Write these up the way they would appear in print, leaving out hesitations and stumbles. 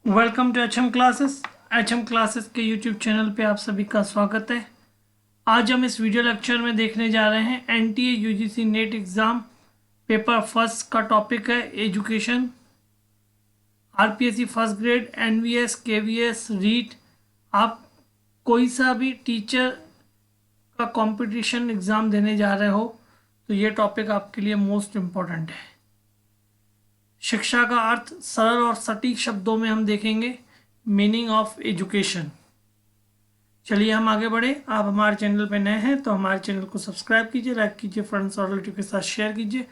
Welcome to H M classes के YouTube channel पे आप सभी का स्वागत है। आज हम इस वीडियो लेक्चर में देखने जा रहे हैं NTA UGC NET exam paper first का टॉपिक है education. RPSC first grade, NVS, KVS, REET, आप कोई सा भी टीचर का कंपटीशन एग्ज़ाम देने जा रहे हो तो ये टॉपिक आपके लिए मोस्ट इम्पॉर्टेंट है। शिक्षा का अर्थ सरल और सटीक शब्दों में हम देखेंगे, मीनिंग ऑफ एजुकेशन। चलिए हम आगे बढ़े। आप हमारे चैनल पर नए हैं तो हमारे चैनल को सब्सक्राइब कीजिए, लाइक कीजिए, फ्रेंड्स और रिलेटिव के साथ शेयर कीजिए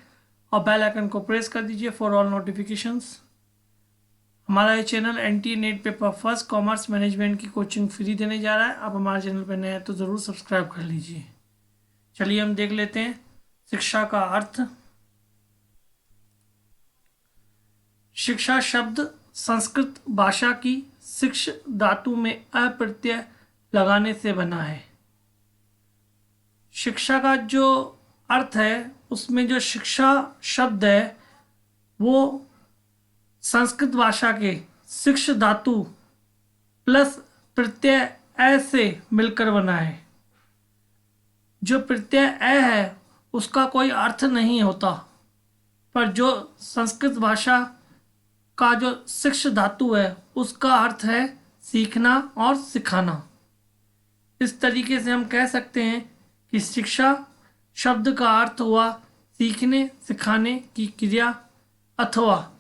और बेल आइकन को प्रेस कर दीजिए फॉर ऑल नोटिफिकेशंस। हमारा ये channel NTA net paper first commerce management की कोचिंग फ्री देने जा रहा है। आप हमारे चैनल पर नए हैं तो ज़रूर सब्सक्राइब कर लीजिए। चलिए हम देख लेते हैं शिक्षा का अर्थ। शिक्षा शब्द संस्कृत भाषा की शिक्ष धातु में अ प्रत्यय लगाने से बना है। शिक्षा का जो अर्थ है उसमें जो शिक्षा शब्द है वो संस्कृत भाषा के शिक्ष धातु प्लस प्रत्यय अ से मिलकर बना है। जो प्रत्यय अ है उसका कोई अर्थ नहीं होता, पर जो संस्कृत भाषा का जो शिक्ष धातु है उसका अर्थ है सीखना और सिखाना। इस तरीके से हम कह सकते हैं कि शिक्षा शब्द का अर्थ हुआ सीखने सिखाने की क्रिया अथवा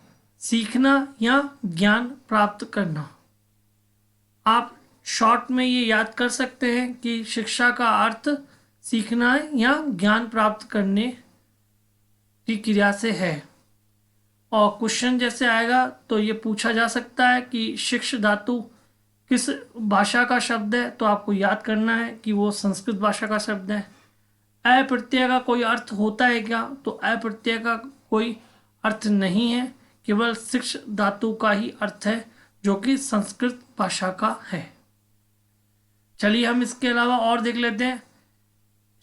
सीखना या ज्ञान प्राप्त करना। आप शॉर्ट में ये याद कर सकते हैं कि शिक्षा का अर्थ सीखना या ज्ञान प्राप्त करने की क्रिया से है। और क्वेश्चन जैसे आएगा तो ये पूछा जा सकता है कि शिक्ष धातु किस भाषा का शब्द है, तो आपको याद करना है कि वो संस्कृत भाषा का शब्द है। अ प्रत्यय का कोई अर्थ होता है क्या, तो अ प्रत्यय का कोई अर्थ नहीं है, केवल शिक्ष धातु का ही अर्थ है जो कि संस्कृत भाषा का है। चलिए हम इसके अलावा और देख लेते हैं।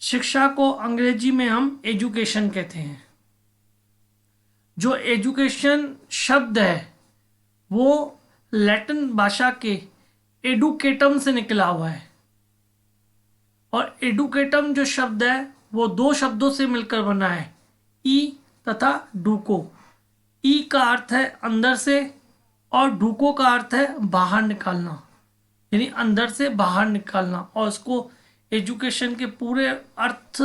शिक्षा को अंग्रेजी में हम एजुकेशन कहते हैं। जो एजुकेशन शब्द है वो लैटिन भाषा के एडुकेटम से निकला हुआ है और एडुकेटम जो शब्द है वो दो शब्दों से मिलकर बना है, ई तथा डूको। ई का अर्थ है अंदर से और डूको का अर्थ है बाहर निकालना, यानी अंदर से बाहर निकालना। और इसको एजुकेशन के पूरे अर्थ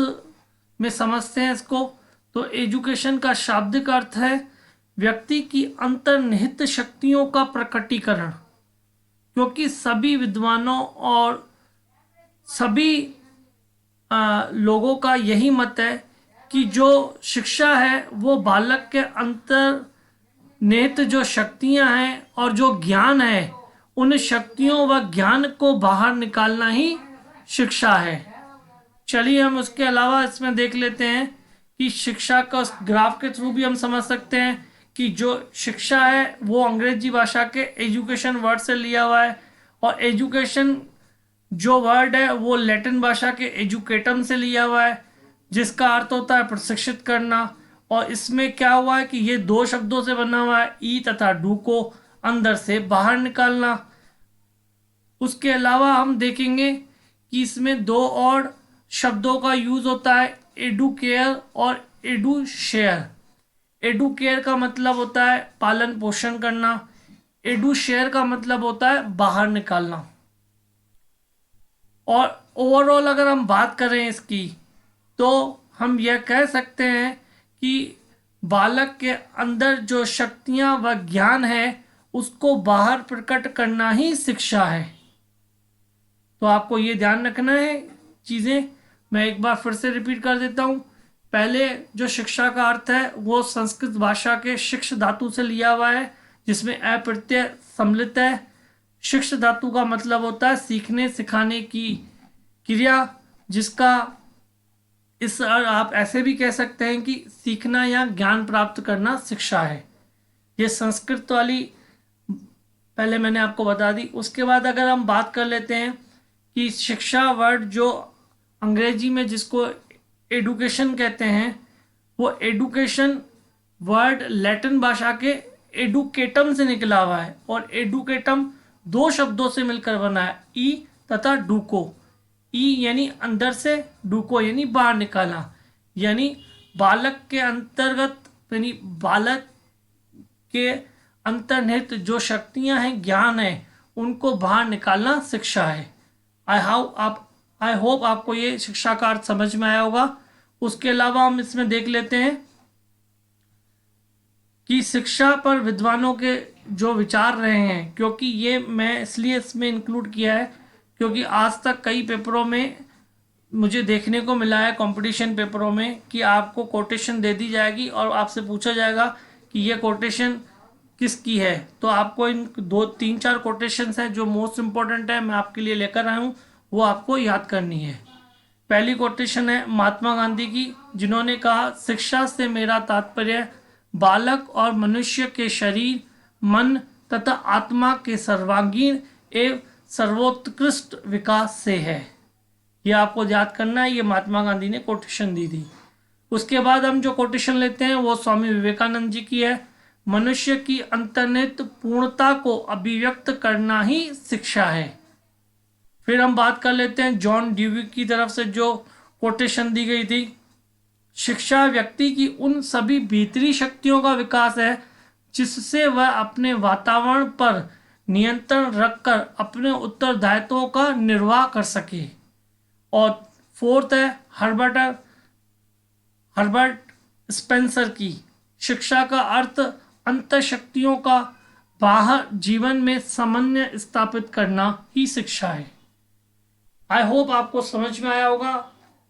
में समझते हैं इसको, तो एजुकेशन का शाब्दिक अर्थ है व्यक्ति की अंतर्निहित शक्तियों का प्रकटीकरण। क्योंकि सभी विद्वानों और सभी लोगों का यही मत है कि जो शिक्षा है वो बालक के अंतर्निहित जो शक्तियां हैं और जो ज्ञान है उन शक्तियों व ज्ञान को बाहर निकालना ही शिक्षा है। चलिए हम उसके अलावा इसमें देख लेते हैं कि शिक्षा का ग्राफ के थ्रू भी हम समझ सकते हैं कि जो शिक्षा है वो अंग्रेजी भाषा के एजुकेशन वर्ड से लिया हुआ है और एजुकेशन जो वर्ड है वो लैटिन भाषा के एजुकेटम से लिया हुआ है, जिसका अर्थ होता है प्रशिक्षित करना। और इसमें क्या हुआ है कि ये दो शब्दों से बना हुआ है, ई तथा डू को अंदर से बाहर निकालना। उसके अलावा हम देखेंगे कि इसमें दो और शब्दों का यूज होता है, एडुकेयर और एडुशेयर। एडुकेयर का मतलब होता है पालन पोषण करना, एडुशेयर का मतलब होता है बाहर निकालना। और ओवरऑल अगर हम बात करें इसकी तो हम यह कह सकते हैं कि बालक के अंदर जो शक्तियां व ज्ञान है उसको बाहर प्रकट करना ही शिक्षा है। तो आपको ये ध्यान रखना है चीज़ें। मैं एक बार फिर से रिपीट कर देता हूँ। पहले जो शिक्षा का अर्थ है वो संस्कृत भाषा के शिक्ष धातु से लिया हुआ है जिसमें अ प्रत्यय सम्मिलित है। शिक्ष धातु का मतलब होता है सीखने सिखाने की क्रिया, जिसका इस आप ऐसे भी कह सकते हैं कि सीखना या ज्ञान प्राप्त करना शिक्षा है। ये संस्कृत वाली पहले मैंने आपको बता दी। उसके बाद अगर हम बात कर लेते हैं कि शिक्षा वर्ड जो अंग्रेजी में जिसको एडुकेशन कहते हैं, वो एडुकेशन वर्ड लैटिन भाषा के एडुकेटम से निकला हुआ है और एडुकेटम दो शब्दों से मिलकर बना है, ई तथा डूको। ई यानी अंदर से, डूको यानी बाहर निकाला, यानी बालक के अंतर्गत यानी बालक के अंतर्निहित जो शक्तियां हैं, ज्ञान है, उनको बाहर निकालना शिक्षा है। आई होप आपको ये शिक्षा का अर्थ समझ में आया होगा। उसके अलावा हम इसमें देख लेते हैं कि शिक्षा पर विद्वानों के जो विचार रहे हैं, क्योंकि ये मैं इसलिए इसमें इंक्लूड किया है क्योंकि आज तक कई पेपरों में मुझे देखने को मिला है, कंपटीशन पेपरों में, कि आपको कोटेशन दे दी जाएगी और आपसे पूछा जाएगा कि ये कोटेशन किसकी है। तो आपको इन 2-3-4 कोटेशंस हैं जो मोस्ट इम्पोर्टेंट है, मैं आपके लिए लेकर आया हूँ, वो आपको याद करनी है। पहली कोटेशन है महात्मा गांधी की, जिन्होंने कहा, शिक्षा से मेरा तात्पर्य बालक और मनुष्य के शरीर, मन तथा आत्मा के सर्वांगीण एवं सर्वोत्कृष्ट विकास से है। यह आपको याद करना है, ये महात्मा गांधी ने कोटेशन दी थी। उसके बाद हम जो कोटेशन लेते हैं वो स्वामी विवेकानंद जी की है, मनुष्य की अंतर्निहित पूर्णता को अभिव्यक्त करना ही शिक्षा है। फिर हम बात कर लेते हैं जॉन ड्यूवी की तरफ से जो कोटेशन दी गई थी, शिक्षा व्यक्ति की उन सभी भीतरी शक्तियों का विकास है जिससे वह अपने वातावरण पर नियंत्रण रखकर अपने उत्तरदायित्वों का निर्वाह कर सके। और फोर्थ है हर्बर्ट स्पेंसर की, शिक्षा का अर्थ अंतःशक्तियों का बाहर जीवन में समन्वय स्थापित करना ही शिक्षा है। आई होप आपको समझ में आया होगा।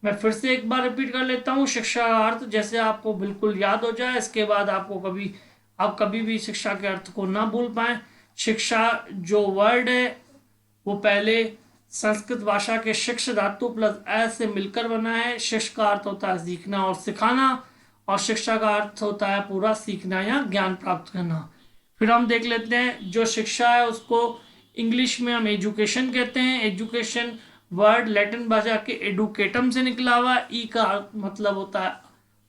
मैं फिर से एक बार रिपीट कर लेता हूँ शिक्षा का अर्थ, जैसे आपको बिल्कुल याद हो जाए, इसके बाद आप कभी भी शिक्षा के अर्थ को ना भूल पाए। शिक्षा जो वर्ड है वो पहले संस्कृत भाषा के शिक्ष धातु प्लस एस से मिलकर बना है। शिक्ष का अर्थ होता है सीखना और सिखाना, और शिक्षा का अर्थ होता है पूरा सीखना या ज्ञान प्राप्त करना। फिर हम देख लेते हैं जो शिक्षा है उसको इंग्लिश में हम एजुकेशन कहते हैं। एजुकेशन वर्ड लैटिन भाषा के एडुकेटम से निकला हुआ है। ई का मतलब होता है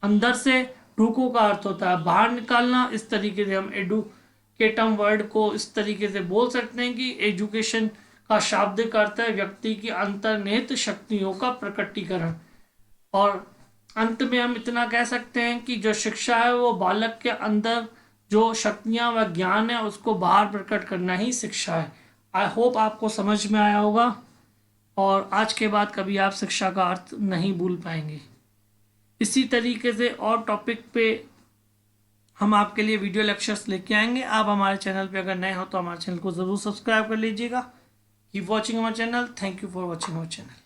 अंदर से, डूको का अर्थ होता है बाहर निकालना। इस तरीके से हम एडुकेटम वर्ड को इस तरीके से बोल सकते हैं कि एजुकेशन का शाब्दिक अर्थ है व्यक्ति की अंतर्निहित शक्तियों का प्रकटीकरण। और अंत में हम इतना कह सकते हैं कि जो शिक्षा है वो बालक के अंदर जो शक्तियां व ज्ञान है उसको बाहर प्रकट करना ही शिक्षा है। आई होप आपको समझ में आया होगा और आज के बाद कभी आप शिक्षा का अर्थ नहीं भूल पाएंगे। इसी तरीके से और टॉपिक पे हम आपके लिए वीडियो लेक्चर्स लेके आएंगे। आप हमारे चैनल पे अगर नए हो तो हमारे चैनल को ज़रूर सब्सक्राइब कर लीजिएगा। Keep watching our channel. Thank you for watching our channel.